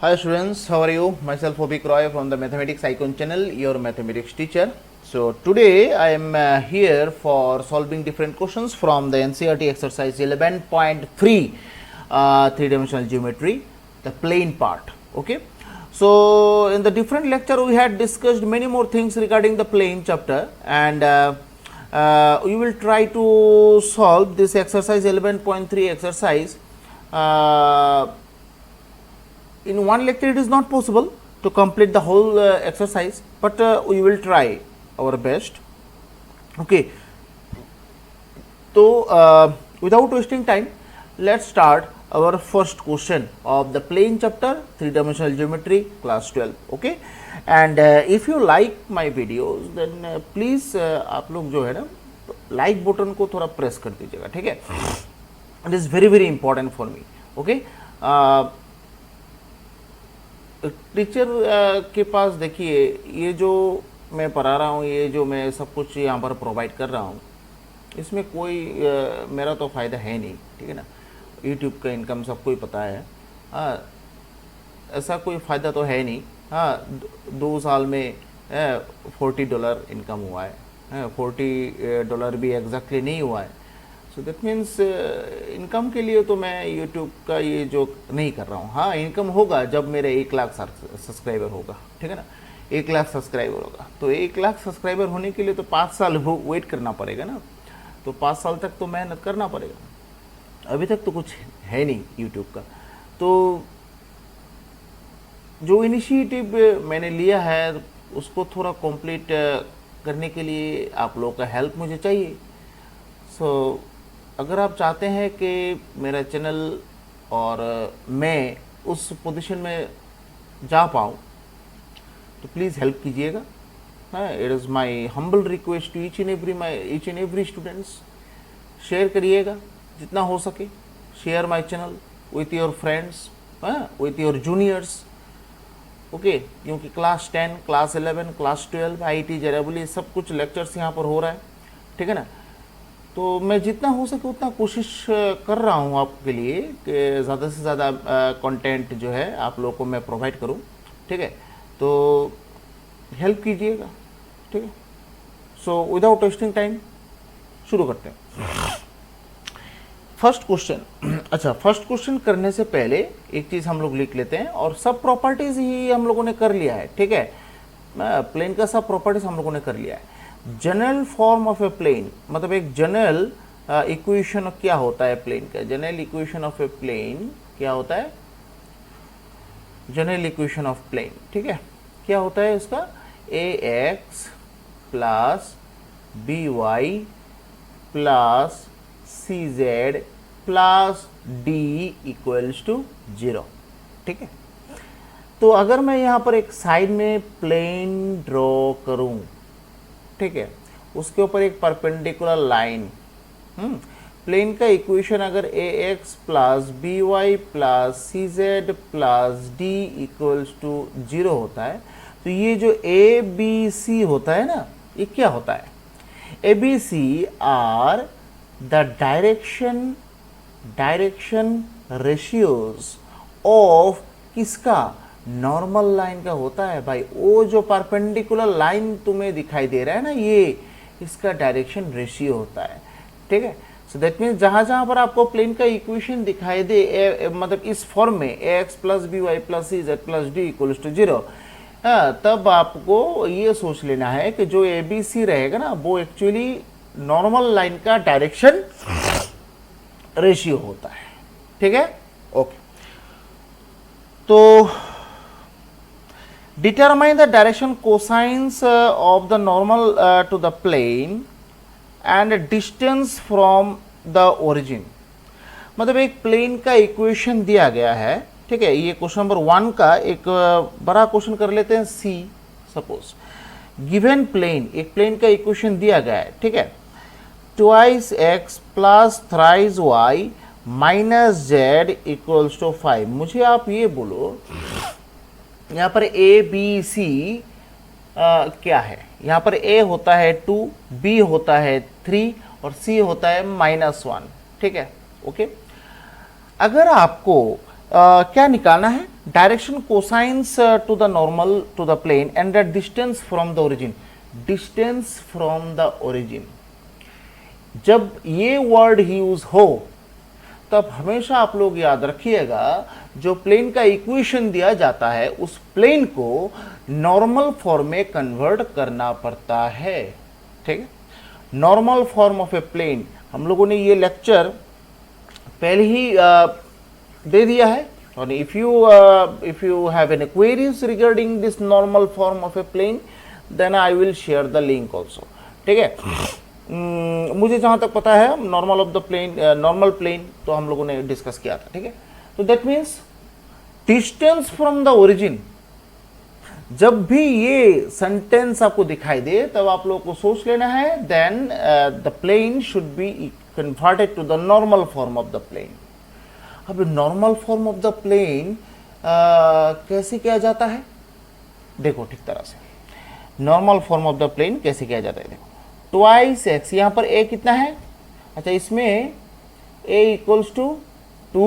Hi students, how are you? Myself Obik Roy from the Mathematics Icon channel, your mathematics teacher. So today I am here for solving different questions from the NCERT exercise 11.3 three-dimensional geometry, the plane part. Okay. So in the different lecture we had discussed many more things regarding the plane chapter, and we will try to solve this exercise 11.3 exercise. In one lecture it is not possible to complete the whole exercise, but we will try our best. Okay, so without wasting time, let's start our first question of the plane chapter, three-dimensional geometry, class 12. Okay, and if you like my videos, then please आप लोग जो है ना like button को थोड़ा press कर दीजिएगा, ठीक है? It is very very important for me. Okay. Teacher के पास देखिए, ये जो मैं पढ़ा रहा हूँ, ये जो मैं सब कुछ यहाँ पर प्रोवाइड कर रहा हूँ, इसमें कोई मेरा तो फ़ायदा है नहीं, ठीक है ना। यूट्यूब का इनकम सबको ही पता है, हाँ, ऐसा कोई फ़ायदा तो है नहीं। हाँ, 2 साल में $40 इनकम हुआ है, $40 भी एग्जैक्टली नहीं हुआ है। सो दैट मीन्स इनकम के लिए तो मैं यूट्यूब का ये जो नहीं कर रहा हूँ। हाँ, इनकम होगा जब मेरे 1 लाख सब्सक्राइबर होगा, ठीक है ना। 1 लाख सब्सक्राइबर होगा तो 1 लाख सब्सक्राइबर होने के लिए तो 5 साल वेट करना पड़ेगा ना। तो 5 साल तक तो मेहनत करना पड़ेगा। अभी तक तो कुछ है नहीं यूट्यूब का। तो जो इनिशिएटिव मैंने लिया है उसको थोड़ा कंप्लीट करने के लिए आप लोगों का हेल्प मुझे चाहिए। सो अगर आप चाहते हैं कि मेरा चैनल और मैं उस पोजीशन में जा पाऊँ तो प्लीज़ हेल्प कीजिएगा। हाँ, it is my humble request to each and every students. Share करिएगा जितना हो सके। Share my channel with your friends, with your juniors. Okay, क्योंकि class 10, class 11, class 12, IIT JEE सब कुछ लेक्चर्स यहाँ पर हो रहा है, ठीक है ना। तो मैं जितना हो सके उतना कोशिश कर रहा हूँ आपके लिए कि ज़्यादा से ज़्यादा कंटेंट जो है आप लोगों को मैं प्रोवाइड करूँ, ठीक है। तो हेल्प कीजिएगा, ठीक है। सो विदाउट वेस्टिंग टाइम शुरू करते हैं फर्स्ट क्वेश्चन। अच्छा, फर्स्ट क्वेश्चन करने से पहले एक चीज़ हम लोग लिख लेते हैं, और सब प्रॉपर्टीज़ ही हम लोगों ने कर लिया है, ठीक है। प्लेन का सब प्रॉपर्टीज़ हम लोगों ने कर लिया है। General form of a plane, मतलब एक जनरल इक्वेशन क्या होता है प्लेन का। General equation of a plane क्या होता है? जनरल इक्वेशन ऑफ प्लेन, ठीक है, क्या होता है इसका? ax plus by plus cz plus d equals to 0, ठीक है। तो अगर मैं यहाँ पर एक साइड में प्लेन ड्रॉ करूँ, ठीक है, उसके ऊपर एक परपेंडिकुलर लाइन, प्लेन का इक्वेशन अगर ax plus by plus cz plus d equals to 0 होता है, तो ये जो ABC होता है ना, ये क्या होता है? ABC are the direction ratios of किसका? नॉर्मल लाइन का होता है भाई। वो जो परपेंडिकुलर लाइन तुम्हें दिखाई दे रहा है ना, ये इसका डायरेक्शन रेशियो होता है, ठीक है। सो दैट मीन्स जहां जहां पर आपको प्लेन का इक्वेशन दिखाई दे, मतलब इस फॉर्म में ax plus by plus cz plus d equals to 0, तब आपको ये सोच लेना है कि जो ABC रहेगा ना, वो एक्चुअली नॉर्मल लाइन का डायरेक्शन रेशियो होता है, ठीक है। ओके, तो determine the direction cosines of the normal to the plane and distance from the origin। मतलब एक प्लेन का इक्वेशन दिया गया है, ठीक है। ये क्वेश्चन नंबर 1 का एक बड़ा क्वेश्चन कर लेते हैं। सी सपोज गिवन प्लेन, एक प्लेन का इक्वेशन दिया गया है, ठीक है। Twice x plus thrice y minus z equals to 5। मुझे आप ये बोलो, यहाँ पर ABC क्या है? यहाँ पर A होता है 2, B होता है 3 और C होता है -1, ठीक है। ओके, अगर आपको क्या निकालना है, direction cosines to the normal to the plane and the distance from the origin, distance from the origin. जब ये वर्ड यूज हो तब हमेशा आप लोग याद रखिएगा, जो प्लेन का इक्वेशन दिया जाता है उस प्लेन को नॉर्मल फॉर्म में कन्वर्ट करना पड़ता है। ठीक है, normal form of a plane हम लोगों ने ये लेक्चर पहले ही दे दिया है, और if you have any queries regarding this normal form of a plane then I will share the link also. ठीक है, मुझे जहां तक पता है normal of the plane, normal plane तो हम लोगों ने डिस्कस किया था। ठीक है, तो that means distance from the origin, जब भी ये सेंटेंस आपको दिखाई दे तब आप लोगों को सोच लेना है then the plane should be converted to the normal form of the plane. अब normal form of the plane कैसे किया जाता है, देखो ठीक तरह से normal form of the plane कैसे किया जाता है। देखो ट्वाइस एक्स, यहाँ पर ए कितना है, अच्छा इसमें a equals to 2,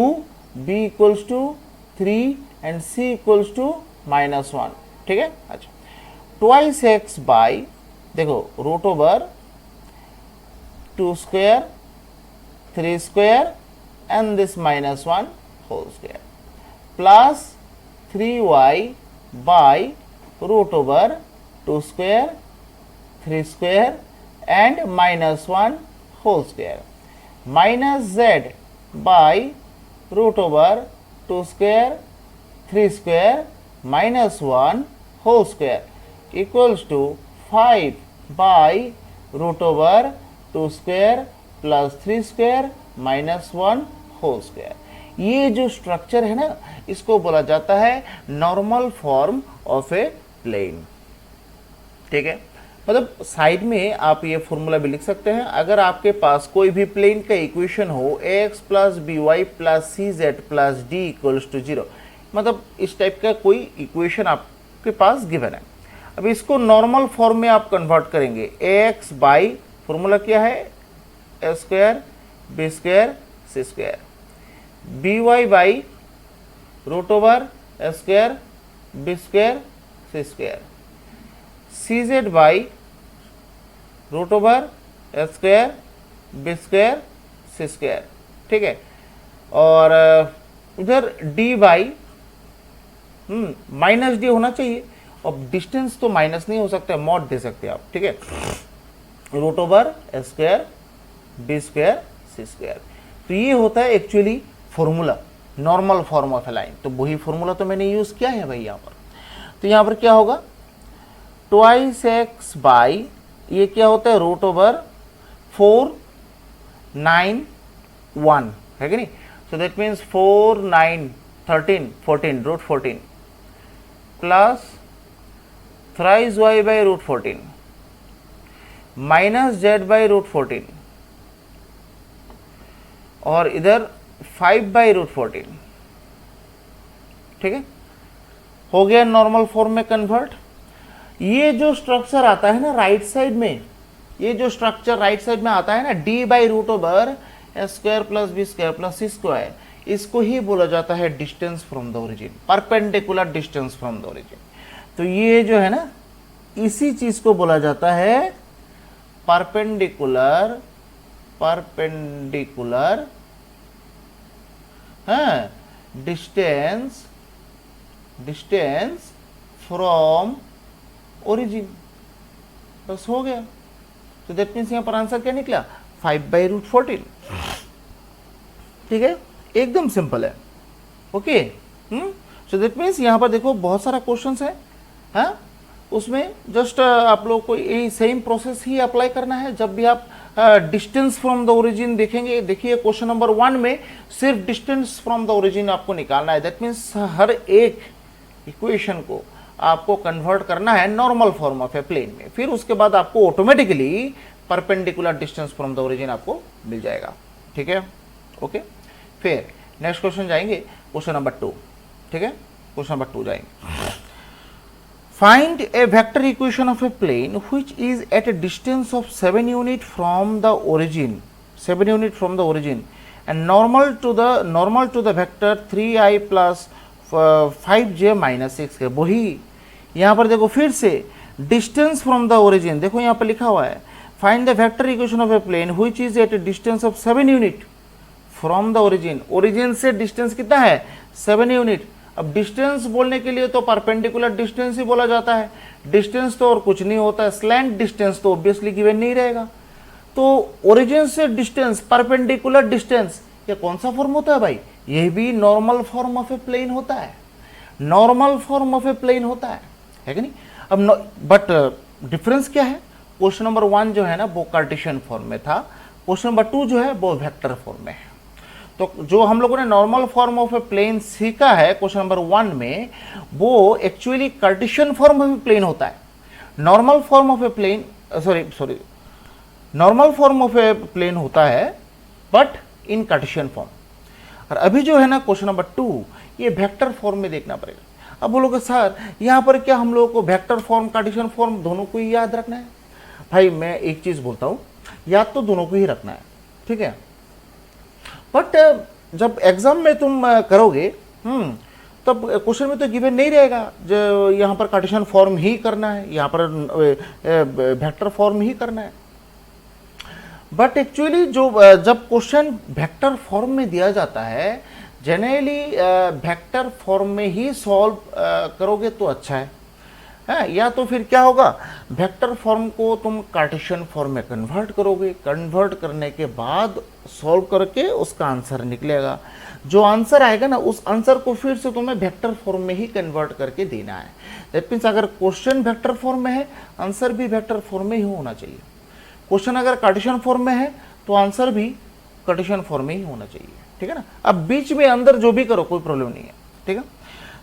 b equals to 3 and c equals to -1। ठीक है, अच्छा ट्वाइस एक्स बाई, देखो root over 2 square 3 square and this -1 whole square plus 3y by root over 2 square 3 square and -1 whole square minus z by root over 2 square 3 square -1 whole square equals to 5 by root over 2 square plus 3 square -1 whole square। ये जो structure है ना, इसको बोला जाता है normal form of a plane. ठीक है, मतलब साइड में आप ये फॉर्मूला भी लिख सकते हैं। अगर आपके पास कोई भी प्लेन का इक्वेशन हो ax plus B Y plus C Z plus D equals to 0, मतलब इस टाइप का कोई इक्वेशन आपके पास गिवन है। अब इसको नॉर्मल फॉर्म में आप कन्वर्ट करेंगे, ax बाई फॉर्मूला क्या है, a square b square c square, b y by root over A square b square c square, c z by root over A square b square c square. ठीक है, और उधर D by minus D होना चाहिए, और distance तो minus नहीं हो सकता, मॉड दे सकते हैं आप। ठीक है, रूट ओवर ए square b square c square. तो ये होता है actually formula, normal form of A line. तो वही फॉर्मूला तो मैंने यूज किया है भाई यहाँ पर। तो यहाँ पर क्या होगा, ट्वाइस एक्स बाई ये क्या होता है, रूट ओवर 4 9 1 है कि नहीं। So that means 4 9 13 14 root 14 plus thrice Y by root 14 minus Z by root 14 और इधर 5 बाई रूट 14। ठीक है, हो गया नॉर्मल फॉर्म में कन्वर्ट। ये जो स्ट्रक्चर आता है ना राइट साइड में, ये जो स्ट्रक्चर राइट साइड में आता है ना, D by root over A square plus B square plus C square, इसको ही बोला जाता है distance from the origin, perpendicular distance from the origin. तो ये जो है ना, इसी चीज को बोला जाता है परपेंडिकुलर डिस्टेंस फ्रॉम ओरिजिन। बस हो गया। तो दैट मीन्स यहां पर आंसर क्या निकला, 5 बाई रूट 14। ठीक है, एकदम सिंपल है। ओके, सो दैट मीन्स यहां पर देखो बहुत सारा क्वेश्चंस है, हाँ, उसमें जस्ट आप लोग को यही सेम प्रोसेस ही अप्लाई करना है। जब भी आप डिस्टेंस फ्रॉम द ओरिजिन देखेंगे, देखिए क्वेश्चन नंबर 1 में सिर्फ डिस्टेंस फ्रॉम द ओरिजिन आपको निकालना है। दैट मीन्स हर एक इक्वेशन को आपको कन्वर्ट करना है normal form of a plane में, फिर उसके बाद आपको automatically perpendicular distance from the origin आपको मिल जाएगा। ठीक है, ओके। फिर नेक्स्ट क्वेश्चन जाएंगे, क्वेश्चन नंबर 2। ठीक है, क्वेश्चन नंबर 2 जाएंगे। Find a vector equation of a plane which is at a distance of 7 unit from the origin, 7 unit from the origin and normal to the vector 3i plus 5j minus 6k। वही यहाँ पर देखो फिर से distance from the origin, देखो यहाँ पर लिखा हुआ है find the vector equation of a plane which is at a distance of 7 unit from the origin. Origin से डिस्टेंस कितना है 7 यूनिट। अब डिस्टेंस बोलने के लिए तो परपेंडिकुलर डिस्टेंस ही बोला जाता है, डिस्टेंस तो और कुछ नहीं होता है, स्लैंट डिस्टेंस तो ऑब्वियसली गिवन नहीं रहेगा। तो ओरिजिन से डिस्टेंस परपेंडिकुलर डिस्टेंस, ये कौन सा फॉर्म होता है भाई, यह भी normal form of a plane होता है, normal form of a plane होता है कि नहीं। अब बट डिफरेंस क्या है, क्वेश्चन नंबर 1 जो है ना वो कार्टेशियन फॉर्म में था, क्वेश्चन नंबर 2 जो है वो वेक्टर फॉर्म में है। तो जो हम लोगों ने normal form of a plane सीखा है क्वेश्चन नंबर 1 में, वो actually Cartesian form of a plane होता है। Normal form of a plane normal form of a plane होता है बट इन कार्टेशियन फॉर्म। और अभी जो है ना क्वेश्चन नंबर 2, ये वेक्टर फॉर्म में देखना पड़ेगा। अब बोलोगे सर यहाँ पर क्या हम लोगों को वेक्टर फॉर्म कार्टेशियन फॉर्म दोनों को ही याद रखना है? भाई मैं एक चीज बोलता हूँ, याद तो दोनों को ही रखना है, ठीक है, बट जब एग्जाम में तुम करोगे तब क्वेश्चन में तो गिवन नहीं रहेगा जो यहाँ पर कार्टेशियन फॉर्म ही करना है, यहाँ पर वेक्टर फॉर्म ही करना है। बट एक्चुअली जो जब क्वेश्चन वेक्टर फॉर्म में दिया जाता है, जनरली वेक्टर फॉर्म में ही सॉल्व करोगे तो अच्छा है, या तो फिर क्या होगा, वेक्टर फॉर्म को तुम कार्टेशियन फॉर्म में कन्वर्ट करोगे, कन्वर्ट करने के बाद सॉल्व करके उसका आंसर निकलेगा। जो आंसर आएगा ना उस आंसर को फिर से तुम्हें वेक्टर फॉर्म में ही कन्वर्ट करके देना है। दैट मीन्स अगर क्वेश्चन वेक्टर फॉर्म में है, आंसर भी वेक्टर फॉर्म में ही होना चाहिए। क्वेश्चन अगर कार्टेशियन फॉर्म में है तो आंसर भी कार्टेशियन फॉर्म में ही होना चाहिए, ठीक है ना। अब बीच में अंदर जो भी करो कोई प्रॉब्लम नहीं है, ठीक है।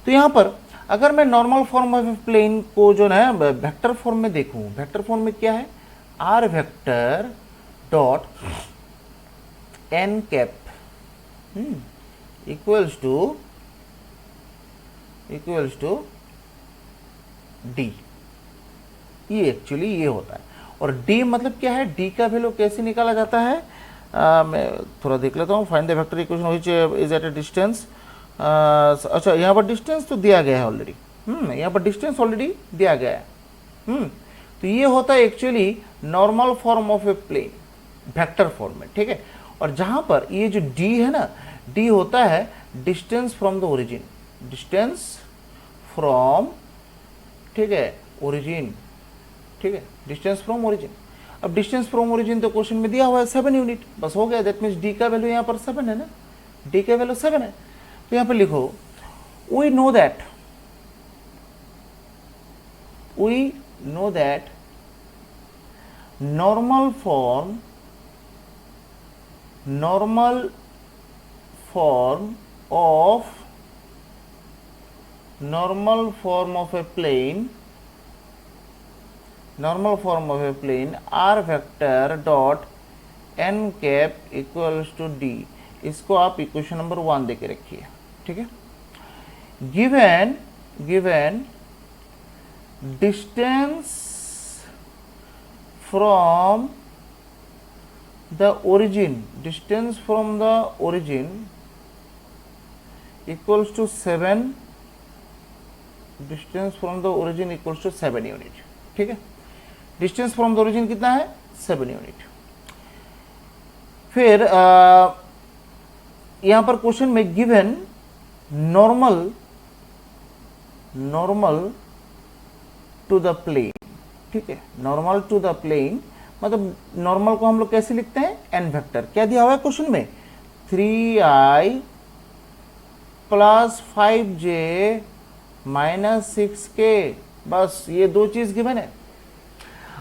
तो यहाँ पर अगर मैं नॉर्मल फॉर्म ऑफ प्लेन को जो है वेक्टर फॉर्म में देखूं, वेक्टर फॉर्म में क्या है, R vector dot N cap equals to D, ये एक्चुअली ये होता है। और d मतलब क्या है, d का वैल्यू कैसे निकाला जाता है, मैं थोड़ा देख लेता हूँ। Find the vector equation which is at a distance, अच्छा यहाँ पर डिस्टेंस तो दिया गया है ऑलरेडी, यहाँ पर डिस्टेंस ऑलरेडी दिया गया है। तो ये होता है actually normal form of a plane vector form में, ठीक है। और जहाँ पर ये जो d है ना, d होता है distance from the origin, distance from, ठीक है, ओरिजिन, ठीक है, डिस्टेंस फ्रॉम ओरिजिन। अब डिस्टेंस फ्रॉम ओरिजिन तो क्वेश्चन में दिया हुआ है 7 यूनिट, बस हो गया। दैट मीन्स डी का वैल्यू यहाँ पर 7 है ना, डी का वैल्यू 7 है। तो यहाँ पर लिखो we know that normal form of a plane, normal form of a plane R vector dot N cap equals to D. इसको आप इक्वेशन नंबर 1 देके रखिए, ठीक है। Given distance from the origin, distance from the origin equals to 7, distance from the origin equals to 7 unit, ठीक है। Distance from the origin कितना है, 7 यूनिट। फिर यहां पर क्वेश्चन में given normal to the plane, ठीक है, नॉर्मल टू द प्लेन मतलब नॉर्मल को हम लोग कैसे लिखते हैं, एन वेक्टर। क्या दिया हुआ है क्वेश्चन में, 3i plus 5j minus 6k, बस ये दो चीज गिवन है।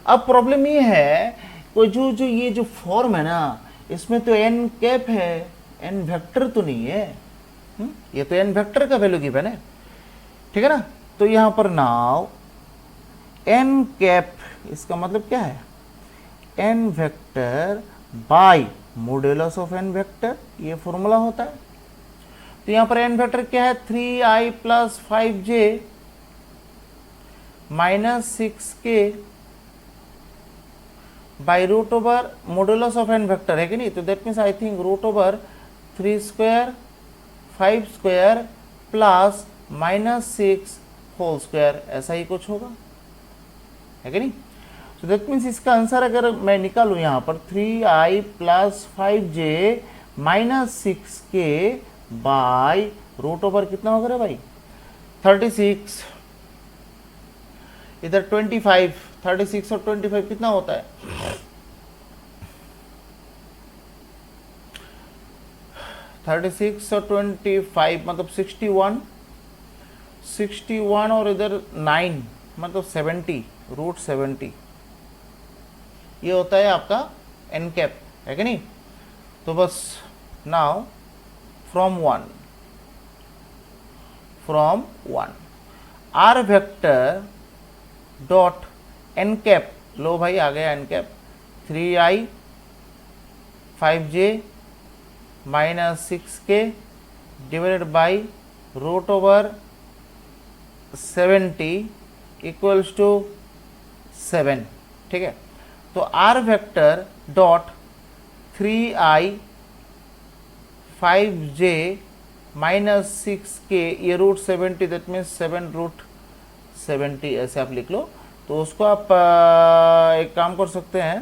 अब प्रॉब्लम ये है कोई जो ये जो फॉर्म है ना, इसमें तो एन कैप है, एन वेक्टर तो नहीं है। ये तो एन वेक्टर का वैल्यू गिवन है, ठीक है ना। तो यहां पर नाउ एन कैप, इसका मतलब क्या है, N vector by modulus of N vector, ये फॉर्मूला होता है। तो यहां पर एन वेक्टर क्या है, 3i plus 5j minus 6k by root over modulus of N vector है कि नहीं। तो that means I think root over 3 square 5 square plus -6 whole square, ऐसा ही कुछ होगा, है कि नहीं। तो दैट मीन्स इसका आंसर अगर मैं निकालूं यहाँ पर 3i plus 5j -6k by root over कितना होगा रे भाई 36, इधर 25, 36 और 25 कितना होता है 36 और 25 मतलब 61, 61 और इधर 9 मतलब 70, रूट 70, ये होता है आपका एन कैप, है कि नहीं। तो बस now from one r vector dot N cap, लो भाई आ गया n cap 3i 5j -6k divided by root over 70 equals to 7, ठीक है। तो r vector dot 3i 5j -6k, ये रूट 70 दैट मीन्स 7 रूट 70 ऐसे आप लिख लो। तो उसको आप एक काम कर सकते हैं,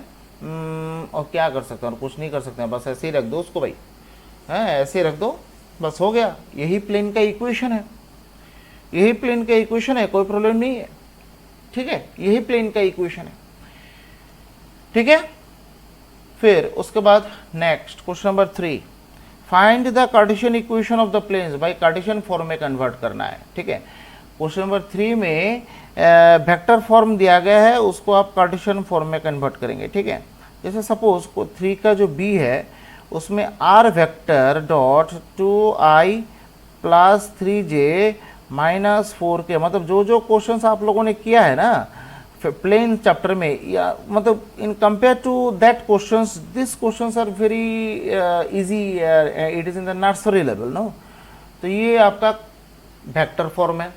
और क्या कर सकते हैं, और कुछ नहीं कर सकते हैं, बस ऐसे ही रख दो उसको भाई, है ऐसे ही रख दो, बस हो गया। यही प्लेन का इक्वेशन है, यही प्लेन का इक्वेशन है, कोई प्रॉब्लम नहीं है, ठीक है, यही प्लेन का इक्वेशन है, ठीक है। फिर उसके बाद next question number 3, find the Cartesian equation of the planes, भाई कार्टेशियन फॉर्म में कन्वर्ट करना है, ठीक है। क्वेश्चन नंबर 3 में वेक्टर फॉर्म दिया गया है, उसको आप कार्टेशियन फॉर्म में कन्वर्ट करेंगे, ठीक है। जैसे सपोज को 3 का जो बी है उसमें are vector dot 2i plus 3j -4k, मतलब जो जो क्वेश्चंस आप लोगों ने किया है ना प्लेन चैप्टर में, या मतलब in compare to that questions, this questions are very easy, it is in the nursery level, no. तो ये आपका वेक्टर फॉर्म है।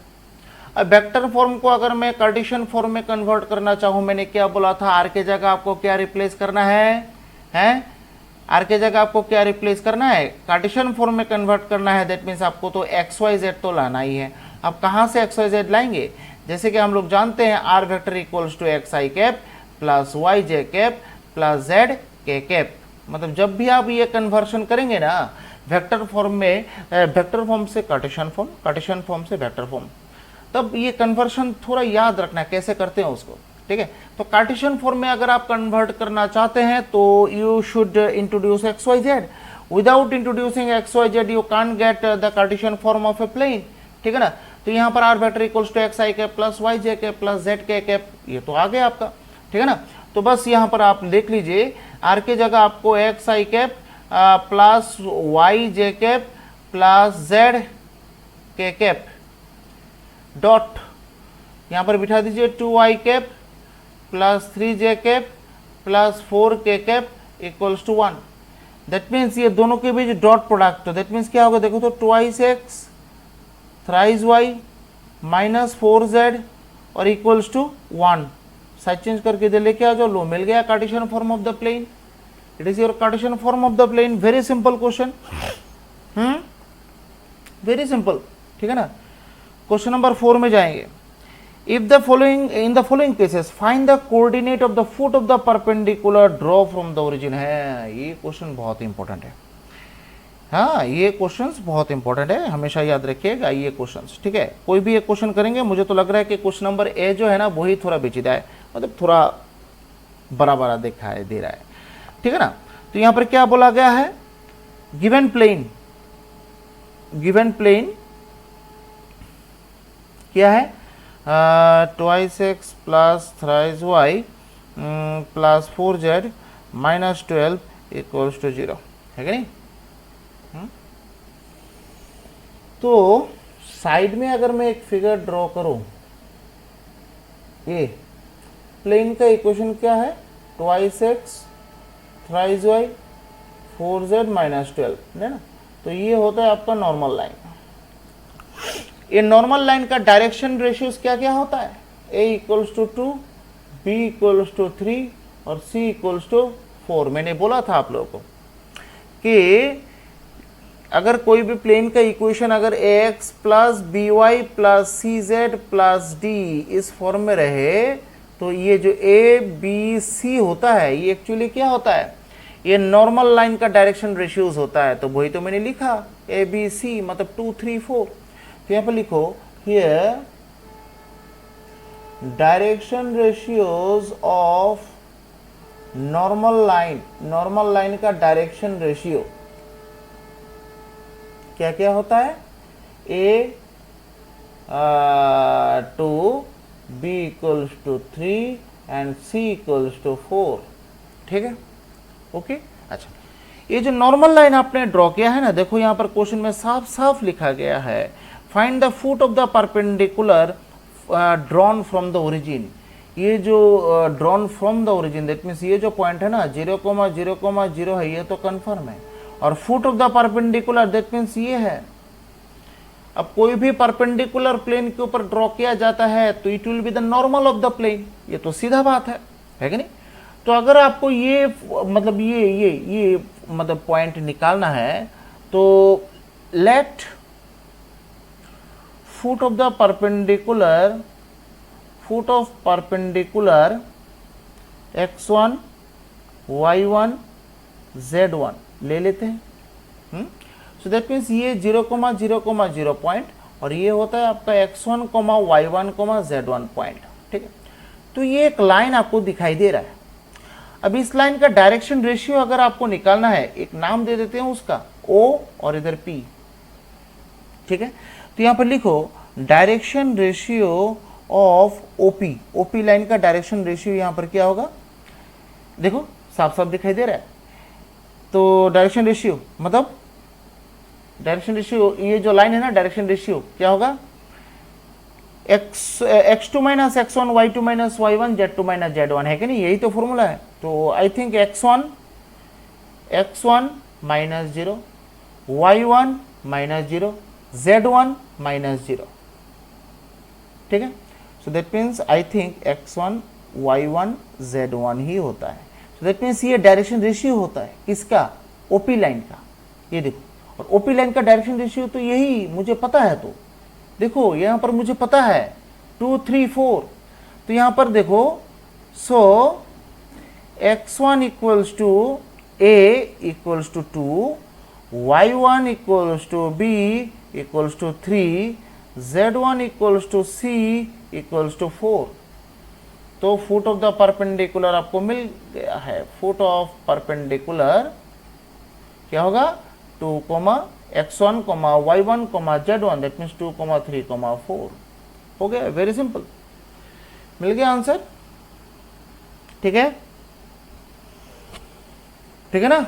अब वेक्टर फॉर्म को अगर मैं कार्टेशियन फॉर्म में कन्वर्ट करना चाहूँ, मैंने क्या बोला था, आर के जगह आपको क्या रिप्लेस करना है आर के जगह आपको क्या रिप्लेस करना है, कार्टेशियन फॉर्म में कन्वर्ट करना है। दैट मीन्स आपको तो एक्स वाई जेड तो लाना ही है। अब कहाँ से एक्स वाई जेड लाएंगे, जैसे कि हम लोग जानते हैं r vector equals to x i cap plus y j cap plus z k cap, मतलब जब भी आप ये कन्वर्शन करेंगे ना वेक्टर फॉर्म में, वेक्टर फॉर्म से कार्टेशियन फॉर्म, कार्टेशियन फॉर्म से वेक्टर फॉर्म, तब ये कन्वर्शन थोड़ा याद रखना है कैसे करते हैं उसको, ठीक है। तो कार्टेशियन फॉर्म में अगर आप कन्वर्ट करना चाहते हैं तो you should introduce x y z, without introducing x y z you can't get the Cartesian form of a plane, ठीक है ना। तो यहाँ पर r vector equals to x i cap plus y j cap plus z k cap, ये तो आ गया आपका, ठीक है ना। तो बस यहाँ पर आप देख लीजिए आर के जगह आपको x i cap plus y j cap plus z k cap dot यहाँ पर बिठा दीजिए 2i cap plus 3j cap plus 4k cap equals to 1। That means ये दोनों के बीच डॉट प्रोडक्ट, तो दैट मीन्स क्या होगा, देखो तो twice x thrice y minus 4z और इक्वल्स टू 1। साइड चेंज करके इधर लेके आ जाओ, लो मिल गया Cartesian form of the plane, it is your Cartesian form of the plane. Very simple question, very simple, ठीक है ना। क्वेश्चन नंबर 4 में जाएंगे। If the following in the following cases find the coordinate of the foot of the perpendicular draw from the origin, है ये question बहुत important है, हाँ ये क्वेश्चंस बहुत इंपॉर्टेंट है, हमेशा याद रखिएगा ये क्वेश्चंस, ठीक है। कोई भी एक क्वेश्चन करेंगे, मुझे तो लग रहा है कि क्वेश्चन नंबर ए जो है ना वही थोड़ा पेचीदा है, मतलब थोड़ा बड़ा बड़ा दिखाई दे रहा है, ठीक है ना। तो यहाँ पर क्या बोला गया है, गिवन प्लेन, गिवन प्लेन क्या है, twice x plus thrice y plus 4z minus 12 equals to 0, है कि नहीं। तो साइड में अगर मैं एक फिगर ड्रॉ करूं, ये प्लेन का इक्वेशन क्या है, twice x thrice y 4z minus 12, है ना। तो ये होता है आपका नॉर्मल लाइन। ये नॉर्मल लाइन का डायरेक्शन रेशियोज क्या क्या होता है, a equals to 2, b equals to 3 और c इक्वल्स टू 4। मैंने बोला था आप लोगों को कि अगर कोई भी प्लेन का इक्वेशन अगर ax plus B Y plus सी जेड प्लस डी इस फॉर्म में रहे तो ये जो ए बी सी होता है ये एक्चुअली क्या होता है, ये नॉर्मल लाइन का डायरेक्शन रेशियोज होता है। तो वही तो मैंने लिखा ए बी सी मतलब 2 3 4। तो यहाँ पर लिखो here direction ratios of normal line का डायरेक्शन रेशियो क्या क्या होता है, a two b equals to 3 and c equals to 4। ठीक है, ओके। अच्छा, ये जो नॉर्मल लाइन आपने ड्रॉ किया है ना, देखो यहाँ पर क्वेश्चन में साफ साफ लिखा गया है find the foot of the perpendicular drawn from the origin. ये जो drawn from the origin that means ये जो पॉइंट है ना 0,0,0 है, ये तो कंफर्म है। और foot of the perpendicular that means ये है। अब कोई भी परपेंडिकुलर प्लेन के ऊपर ड्रॉ किया जाता है तो it will be the normal of the plane, ये तो सीधा बात है कि नहीं। तो अगर आपको ये मतलब ये मतलब पॉइंट निकालना है तो late foot of perpendicular x1 y1 z1 ले लेते हैं। सो दैट मीन्स ये 0,0,0 पॉइंट और ये होता है आपका x1, y1, z1 पॉइंट। ठीक है, तो ये एक लाइन आपको दिखाई दे रहा है। अब इस लाइन का डायरेक्शन रेशियो अगर आपको निकालना है, एक नाम दे देते हैं उसका O और इधर P। ठीक है, तो यहाँ पर लिखो direction ratio of OP line का डायरेक्शन रेशियो यहाँ पर क्या होगा, देखो साफ साफ दिखाई दे रहा है। तो डायरेक्शन रेशियो मतलब डायरेक्शन रेशियो ये जो लाइन है ना, डायरेक्शन रेशियो क्या होगा, x2 minus x1 y2 minus y1 z2 minus z1 है कि नहीं, यही तो फॉर्मूला है। तो I think x1 minus 0, y1 minus 0, z1 minus 0। ठीक है, सो that means I think x1 y1 z1 ही होता है। सो दैट मीन्स ये डायरेक्शन रेशियो होता है किसका, ओपी लाइन का। ये देखो, और ओपी लाइन का डायरेक्शन रेशियो तो यही मुझे पता है। तो देखो यहाँ पर मुझे पता है 2 3 4। तो यहाँ पर देखो so x1 equals to a equals to 2, y1 equals to b equals to 3, z1 equals to c equals to 4। तो फुट ऑफ द परपेंडिकुलर आपको मिल गया है। फुट ऑफ परपेंडिकुलर क्या होगा, 2, x1, y1, z1 that means 2, 3, 4। हो गया, very simple, मिल गया answer. ठीक है, ठीक है ना,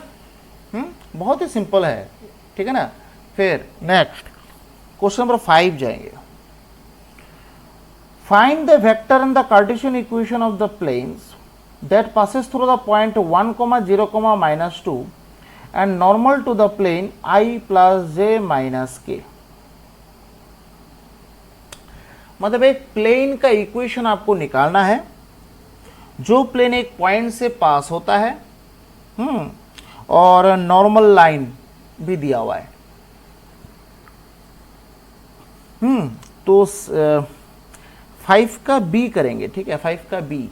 बहुत ही सिंपल है। ठीक है ना। फिर नेक्स्ट क्वेश्चन नंबर 5 जाएंगे। Find the vector in the Cartesian equation of the planes that passes through the point 1, 0, -2 and normal to the plane I plus j minus k। मतलब एक प्लेन का इक्वेशन आपको निकालना है जो प्लेन एक point से पास होता है और नॉर्मल लाइन भी दिया हुआ है। तो 5 का बी करेंगे। ठीक है, 5 का बी,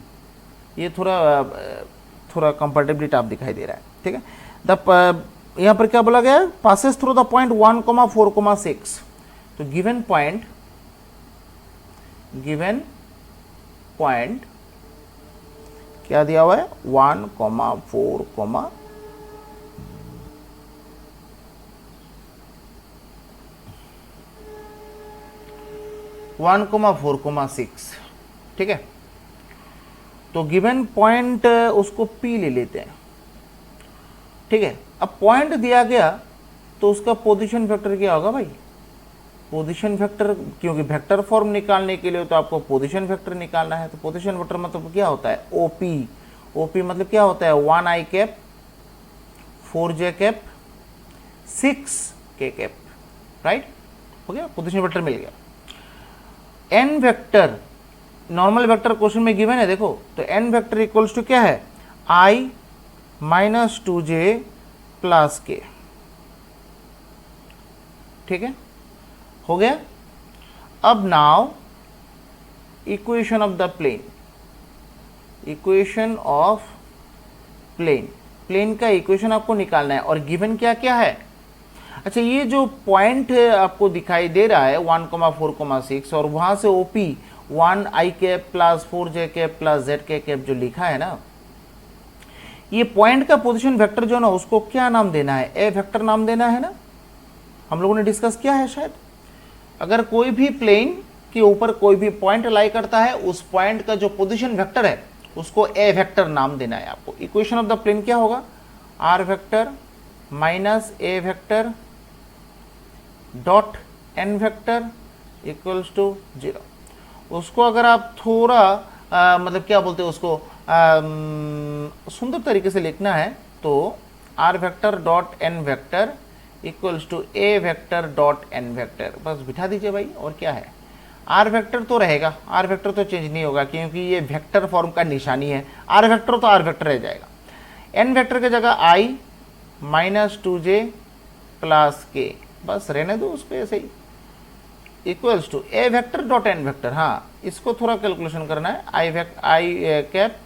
ये थोड़ा कंफर्टेबली टाप दिखाई दे रहा है। ठीक है, यहाँ पर क्या बोला गया, पासेस थ्रू द पॉइंट 1, 4, 6। तो गिवन पॉइंट क्या दिया हुआ है, 1, 4, 6। ठीक है, तो गिवन पॉइंट उसको P ले लेते हैं। ठीक है, अब पॉइंट दिया गया तो उसका पोजीशन वेक्टर क्या होगा भाई, पोजीशन वेक्टर, क्योंकि वेक्टर फॉर्म निकालने के लिए तो आपको पोजीशन वेक्टर निकालना है। तो पोजीशन वेक्टर मतलब क्या होता है, ओपी मतलब क्या होता है, 1i cap, 4j cap, 6k cap. Right, हो गया, पोजीशन वेक्टर मिल गया। N vector, normal vector question में गिवन है देखो, तो एन वेक्टर इक्वल्स टू क्या है, i -2j + k। ठीक है, हो गया। अब now equation of the plane, equation of plane, plane का इक्वेशन आपको निकालना है। और गिवन क्या क्या है? अच्छा, ये जो पॉइंट आपको दिखाई दे रहा है 1,4,6 और वहां से OP 1i cap plus 4j cap plus z cap जो लिखा है ना, ये पॉइंट का पोजीशन वेक्टर जो ना उसको क्या नाम देना है? ए वेक्टर नाम देना है ना, हम लोगों ने डिस्कस किया है शायद। अगर कोई भी प्लेन के ऊपर कोई भी पॉइंट लाई करता है, उस पॉइंट का जो पोजीशन वेक्टर है उसको ए वेक्टर नाम देना है आपको। इक्वेशन ऑफ द प्लेन क्या होगा? R vector minus a vector dot n vector equals to 0। उसको अगर आप थोड़ा मतलब क्या बोलते हैं उसको सुंदर तरीके से लिखना है तो r vector dot n vector equals to a vector dot n vector, बस बिठा दीजिए भाई। और क्या है? आर वेक्टर तो रहेगा, आर वेक्टर तो चेंज नहीं होगा क्योंकि ये वेक्टर फॉर्म का निशानी है। आर वेक्टर तो आर वेक्टर रह जाएगा। एन वेक्टर की जगह आई माइनस 2j प्लस के, बस रहने दो उस पर ऐसे ही, equals to a vector dot n vector. हाँ, इसको थोड़ा कैलकुलेशन करना है। I cap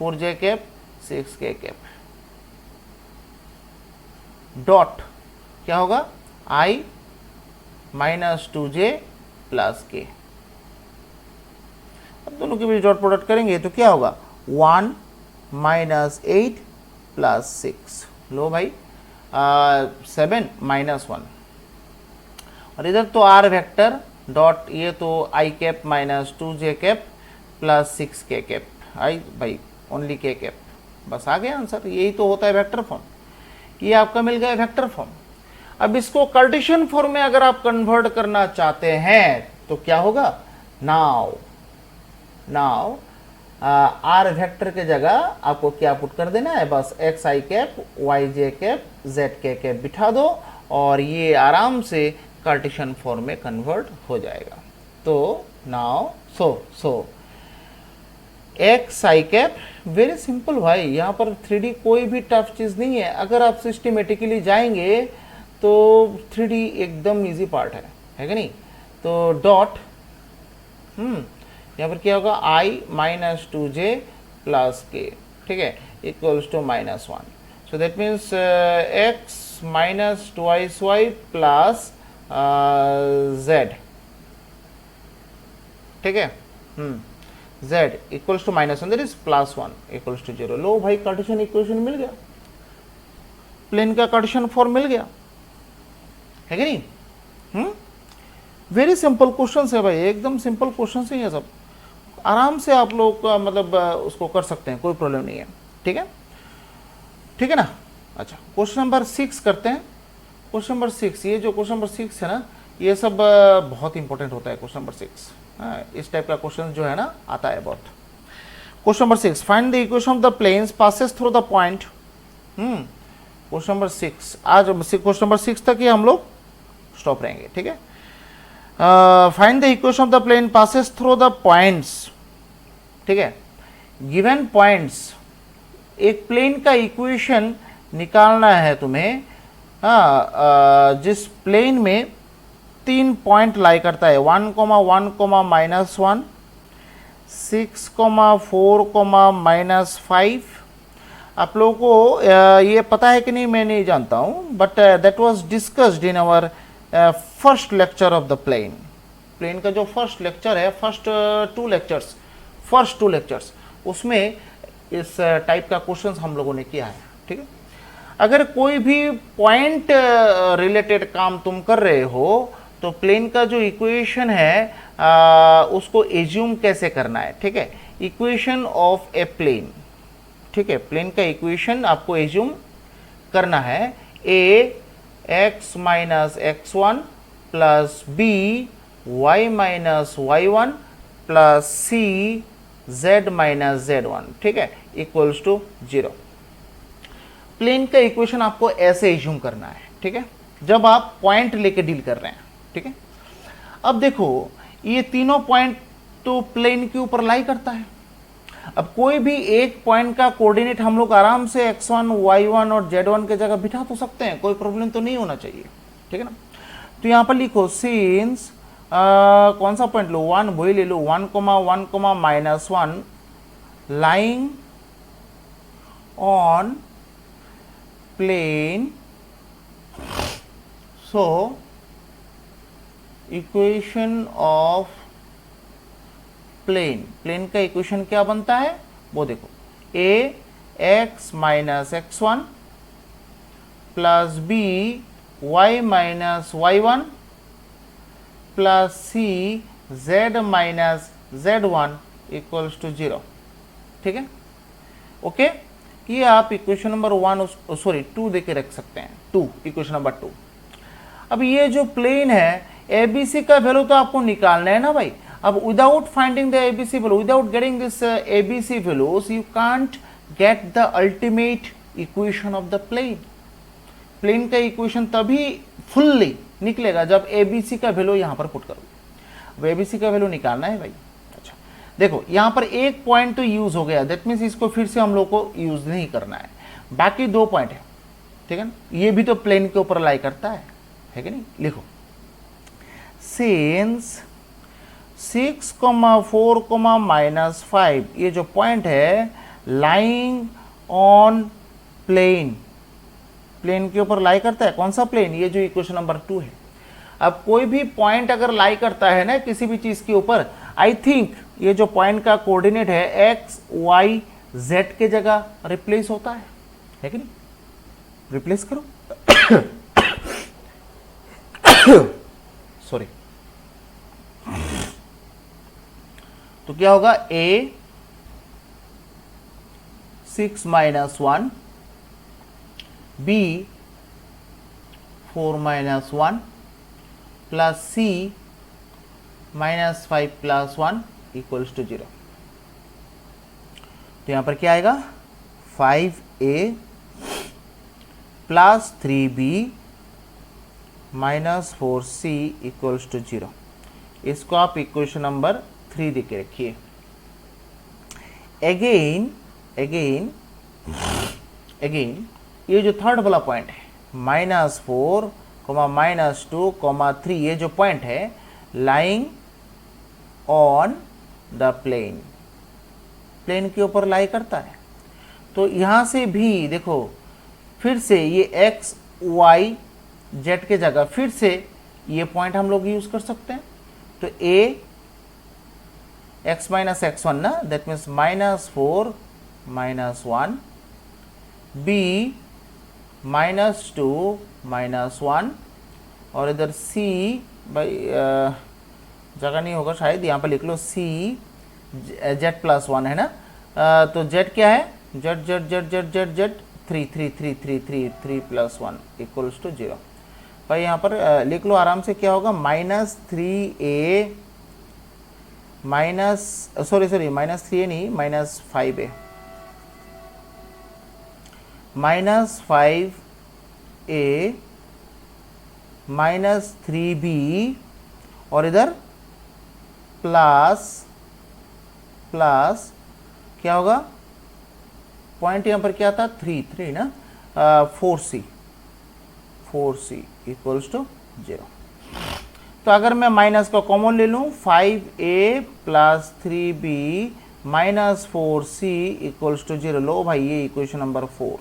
4j cap 6k cap dot क्या होगा? आई माइनस 2j प्लस के। अब दोनों के बीच डॉट प्रोडक्ट करेंगे तो क्या होगा? 1 माइनस 8 प्लस 6, लो भाई 7 माइनस 1। और इधर तो आर वेक्टर डॉट ये तो i cap minus 2j cap plus 6k cap, i भाई ओनली k कैप, बस आ गया आंसर। यही तो होता है वेक्टर फॉर्म। ये आपका मिल गया वेक्टर फॉर्म। अब इसको कार्टेशियन फॉर्म में अगर आप कन्वर्ट करना चाहते हैं तो क्या होगा? नाउ आर वेक्टर के जगह आपको क्या पुट कर देना है? बस x i cap Y j cap Z k cap बिठा दो और ये आराम से कार्टेशियन फॉर्म में कन्वर्ट हो जाएगा। तो now so x i cap, very simple भाई। यहाँ पर 3D कोई भी टफ चीज़ नहीं है। अगर आप सिस्टमेटिकली जाएंगे तो 3D एकदम इजी पार्ट है कि नहीं? तो डॉट यहाँ पर क्या होगा? आई माइनस 2j प्लस के, ठीक है, equals to minus 1। So that means x minus 2y plus z, ठीक है, z equals to minus 1, that is plus 1 equals to 0। लो भाई, कार्टेशियन इक्वेशन मिल गया, प्लेन का कार्टेशियन फॉर्म मिल गया, है कि नहीं? वेरी सिंपल क्वेश्चन है भाई, एकदम सिंपल क्वेश्चन है ये सब। आराम से आप लोग मतलब उसको कर सकते हैं, कोई प्रॉब्लम नहीं है। ठीक है, ठीक है ना? अच्छा, क्वेश्चन नंबर 6 करते हैं। क्वेश्चन नंबर 6, ये जो क्वेश्चन नंबर 6 है ना, ये सब बहुत इंपॉर्टेंट होता है। क्वेश्चन नंबर 6 इस टाइप का क्वेश्चन जो है ना आता है बहुत। Question number 6, find the equation of the planes passes through the point. Question number 6, आज क्वेश्चन नंबर 6 तक ही हम लोग स्टॉप रहेंगे। ठीक है, find the equation of the plane passes through the points. ठीक है, गिवन पॉइंट्स, एक प्लेन का इक्वेशन निकालना है तुम्हें। जिस प्लेन में 3 पॉइंट लाई करता है, 1, 1, -1, 6, 4, -5। आप लोगों को ये पता है कि नहीं मैं नहीं जानता हूँ, but that was discussed in our first lecture of the plane. Plane का जो फर्स्ट लेक्चर है, फर्स्ट टू लेक्चर्स, उसमें इस टाइप का क्वेश्चंस हम लोगों ने किया है। ठीक है, अगर कोई भी पॉइंट रिलेटेड काम तुम कर रहे हो तो प्लेन का जो इक्वेशन है उसको एज्यूम कैसे करना है। ठीक है, इक्वेशन ऑफ ए प्लेन। ठीक है, प्लेन का इक्वेशन आपको एज्यूम करना है। A x minus x1 plus b y minus y1 plus c z minus z1, ठीक है, इक्वल्स टू 0। प्लेन का इक्वेशन आपको ऐसे एज्यूम करना है। ठीक है, जब आप पॉइंट लेके डील कर रहे हैं। ठीक है, अब देखो ये तीनों पॉइंट तो प्लेन के ऊपर लाई करता है। अब कोई भी एक पॉइंट का कोऑर्डिनेट हम लोग आराम से x1, y1 और z1 के जगह बिठा तो सकते हैं, कोई प्रॉब्लम तो नहीं होना चाहिए। ठीक है ना? तो यहाँ पर लिखो सिंस कौन सा पॉइंट लो, 1 वही ले लो, 1 comma 1 comma -1 lying on plane, so equation of plane, plane का इक्वेशन क्या बनता है वो देखो, a x minus x1 plus b y minus y1 plus c z minus z1 equals to 0। ठीक है, ओके। ये आप इक्वेशन नंबर 1 सॉरी 2 देके रख सकते हैं, 2 इक्वेशन नंबर 2। अब ये जो प्लेन है ABC का वैल्यू तो आपको निकालना है ना भाई। अब without finding the ABC value, without getting this ABC values, you can't get the ultimate equation of the plane. Plane का इक्वेशन तभी फुल्ली निकलेगा जब ABC का वैल्यू यहां पर पुट करो। अब ABC का वैल्यू निकालना है भाई। अच्छा देखो, यहां पर एक पॉइंट तो यूज हो गया, दैट मीन्स इसको फिर से हम लोग को यूज नहीं करना है, बाकी 2 पॉइंट है। ठीक है ना, ये भी तो प्लेन के ऊपर लाई करता है कि नहीं। लिखो सिंस 6, 4, -5 ये जो पॉइंट है लाइंग ऑन प्लेन, प्लेन के ऊपर लाई करता है। कौन सा प्लेन, ये जो इक्वेशन नंबर 2 है। अब कोई भी पॉइंट अगर लाई करता है ना किसी भी चीज के ऊपर, आई थिंक ये जो पॉइंट का कोऑर्डिनेट है x y z के जगह रिप्लेस होता है कि नहीं। रिप्लेस करो सॉरी। तो क्या होगा, a 6 - 1 b 4 - 1 plus c -5 + 1 equals to 0। तो यहां पर क्या आएगा, 5a plus 3b minus 4c equals to 0। इसको आप इक्वेशन नंबर 3 देके रखिए। अगेन ये जो थर्ड वाला पॉइंट है -4, -2, -3 ये जो पॉइंट है lying on the plane, plane के ऊपर लाई करता है। तो यहां से भी देखो फिर से ये x y z के जगह फिर से ये पॉइंट हम लोग यूज कर सकते हैं। तो a x - x1 ना, दैट मीन्स -4 - 1 b -2 - 1 और इधर c भाई जगह नहीं होगा शायद, यहाँ पर लिख लो c z + 1 है ना। तो z क्या है, z 3 + 1 इक्वल्स टू 0। भाई यहाँ पर लिख लो आराम से, क्या होगा, -3a -3a नहीं, -5a -5a -3b और इधर प्लस क्या होगा, पॉइंट यहाँ पर क्या था, 3 ना, 4c इक्वल्स टू 0। तो अगर मैं माइनस का कॉमन ले लूँ, 5a + 3b - 4c equals to 0। लो भाई ये इक्वेशन नंबर 4।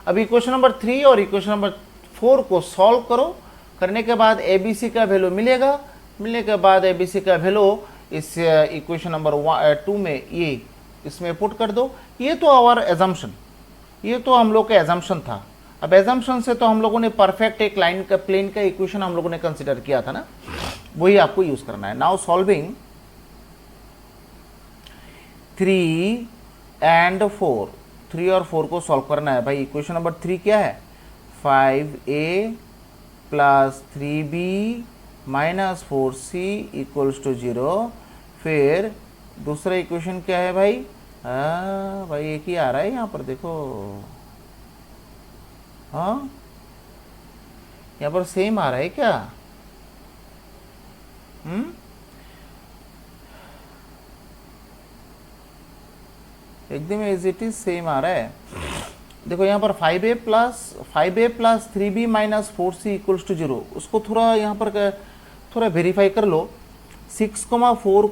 अब इक्वेशन नंबर 3 और इक्वेशन नंबर 4 को सॉल्व करो, करने के बाद ABC का वैल्यू मिलेगा। मिलने के बाद ABC का वैल्यू इस इक्वेशन नंबर 2 में ये इसमें पुट कर दो। ये तो आवर एजम्पशन, ये तो हम लोग का एजम्पशन था। अब एजम्पशन से तो हम लोगों ने परफेक्ट एक लाइन का प्लेन का इक्वेशन हम लोगों ने कंसिडर किया था ना, वही आपको यूज करना है। नाउ सॉल्विंग 3 and 4, 3 और 4 को सॉल्व करना है भाई। इक्वेशन नंबर 3 क्या है, 5a + 3b - 4c equals to 0। फिर दूसरा इक्वेशन क्या है भाई, भाई एक ही आ रहा है यहाँ पर देखो, हाँ यहाँ पर सेम आ रहा है क्या, एकदम एज इट इज सेम आ रहा है। देखो यहाँ पर 5a+ 3b minus 4c equals to 0, उसको थोड़ा यहाँ पर थोड़ा वेरीफाई कर लो। 6,4,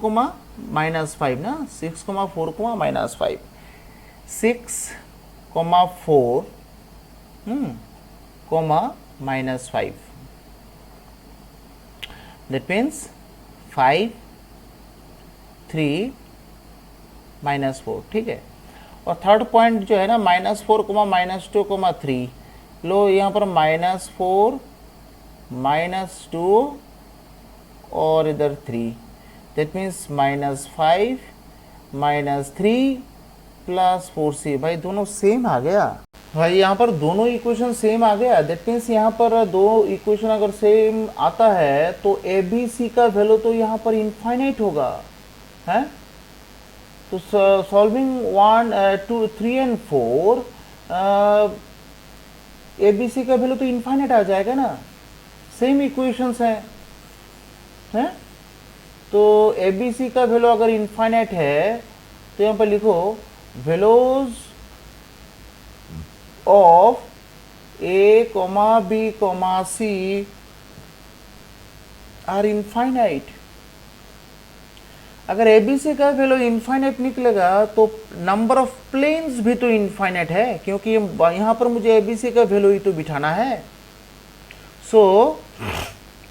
-5 ना, 6,4, -5, 6,4, -5, दैट मीन्स 5, 3, -4, ठीक है। और थर्ड पॉइंट जो है ना -4, -2, 3, लो यहाँ पर -4, -2 और इधर 3, दैट मीन्स -5, -3 प्लस 4c। भाई दोनों सेम आ गया, भाई यहाँ पर दोनों इक्वेशन सेम आ गया। दैट मीन्स यहाँ पर दो इक्वेशन अगर सेम आता है तो ए बी सी का वैल्यू तो यहाँ पर इनफाइनाइट होगा, है। तो solving 1, 2, 3 and 4, A B C का वैल्यू तो इनफाइनाइट आ जाएगा ना, सेम इक्वेशंस हैं। तो ए बी सी का वैल्यू अगर इनफाइनाइट है तो यहाँ पर लिखो values of a, b, c are infinite. अगर ABC का वैल्यू इनफाइनाइट निकलेगा तो नंबर ऑफ प्लेन्स भी तो इनफाइनाइट है, क्योंकि यहां पर मुझे ABC का वैल्यू ही तो बिठाना है। सो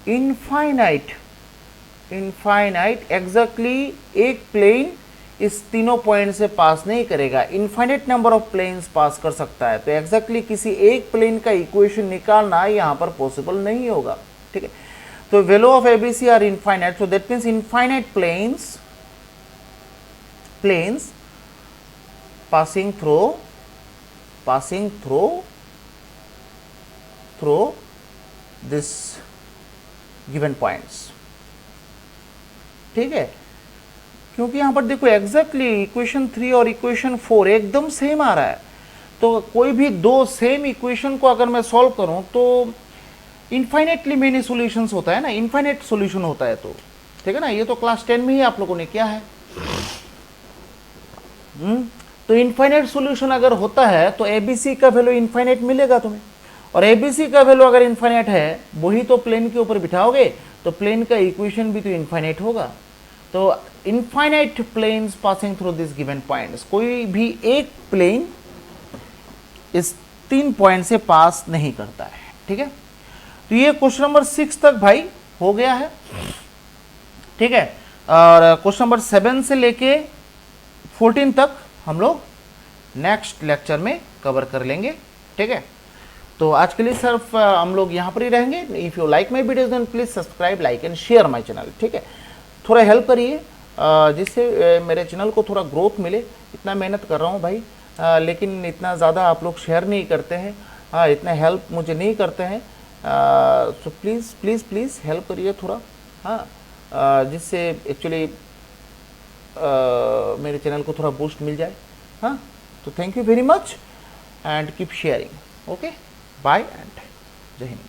इनफाइनाइट एग्जैक्टली एक प्लेन इस तीनों पॉइंट से पास नहीं करेगा, इनफाइनाइट नंबर ऑफ प्लेन्स पास कर सकता है। तो एग्जैक्टली किसी एक प्लेन का इक्वेशन निकालना यहां पर पॉसिबल नहीं होगा, ठीक है। तो value of ABC are infinite, so that means infinite planes passing through this given points, ठीक है। क्योंकि यहां पर देखो एग्जैक्टली इक्वेशन 3 और इक्वेशन 4 एकदम सेम आ रहा है। तो कोई भी दो सेम इक्वेशन को अगर मैं सॉल्व करूं तो इनफाइनाइटली मेनी सॉल्यूशंस होता है ना, इनफाइनाइट सॉल्यूशन होता है, तो ठीक है ना। ये तो क्लास 10 में ही आप लोगों ने किया है। तो इनफाइनाइट सॉल्यूशन अगर होता है तो ABC का वैल्यू इनफाइनाइट मिलेगा तुम्हें, और ABC का वैल्यू अगर इनफाइनाइट है वही तो प्लेन के ऊपर बिठाओगे तो प्लेन का इक्वेशन भी तो इनफाइनाइट होगा। तो infinite planes passing through this given points, कोई भी एक प्लेन इस 3 पॉइंट से पास नहीं करता है, ठीक है। तो ये क्वेश्चन नंबर 6 तक भाई हो गया है, ठीक है। और क्वेश्चन नंबर 7 से लेके 14 तक हम लोग नेक्स्ट लेक्चर में कवर कर लेंगे, ठीक है। तो आज के लिए सिर्फ हम लोग यहाँ पर ही रहेंगे। If you like my videos then please subscribe, like and share my channel, ठीक है। थोड़ा हेल्प करिए जिससे मेरे चैनल को थोड़ा ग्रोथ मिले। इतना मेहनत कर रहा हूँ भाई, लेकिन इतना ज़्यादा आप लोग शेयर नहीं करते हैं, इतना हेल्प मुझे नहीं करते हैं। So please please please help करिए थोड़ा, जिससे एक्चुअली मेरे चैनल को थोड़ा बूस्ट मिल जाए। तो thank you very much and keep sharing. Okay, bye and जय हिंद।